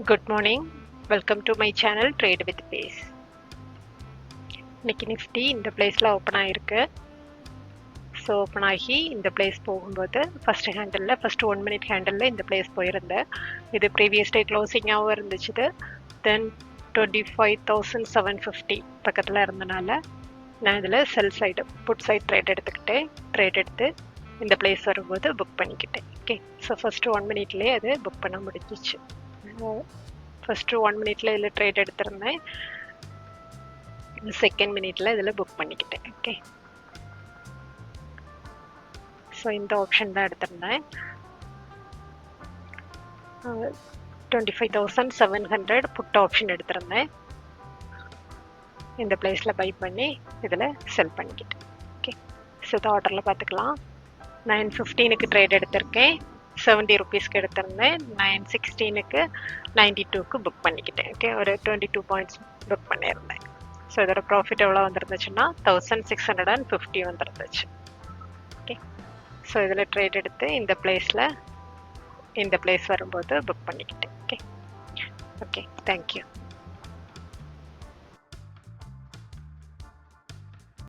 Good morning. Welcome to my channel Trade with Pace. இன்னைக்கு Nifty இந்த பிளேஸில் open ஆகிருக்கு. ஸோ ஓப்பன் ஆகி இந்த பிளேஸ் போகும்போது ஃபஸ்ட்டு 1 minute ஹேண்டலில் இந்த பிளேஸ் போயிருந்தேன். இது ப்ரீவியஸ் டே க்ளோசிங்காகவும் இருந்துச்சு. தென் 25,750 பக்கத்தில் இருந்தனால நான் இதில் sell side put side trade எடுத்து இந்த பிளேஸ் வரும்போது புக் பண்ணிக்கிட்டேன். ஓகே, ஸோ ஃபஸ்ட்டு 1 minute அது புக் பண்ண முடிஞ்சிச்சு. ஃபஸ்ட்டு 1 minute இதில் ட்ரேட் எடுத்திருந்தேன். செகண்ட் மினிட்ல இதில் புக் பண்ணிக்கிட்டேன். ஓகே, ஸோ இந்த ஆப்ஷன் தான் எடுத்திருந்தேன். 25,700 புட் ஆப்ஷன் எடுத்திருந்தேன். இந்த பிளேஸில் பை பண்ணி இதில் செல் பண்ணிக்கிட்டேன். ஓகே, ஸோ இந்த ஆர்டரில் பார்த்துக்கலாம். 9:15 ட்ரேட் எடுத்திருக்கேன். 70 rupeesக்கு எடுத்திருந்தேன். 9:16 92க்கு புக் பண்ணிக்கிட்டேன். ஓகே, ஒரு 22 points புக் பண்ணியிருந்தேன். ஸோ இதோட ப்ராஃபிட் எவ்வளோ வந்துருந்துச்சுன்னா 1650 வந்துருந்துச்சு. ஓகே, ஸோ இதில் ட்ரேட் எடுத்து இந்த பிளேஸ் வரும்போது புக் பண்ணிக்கிட்டேன். Okay, thank you.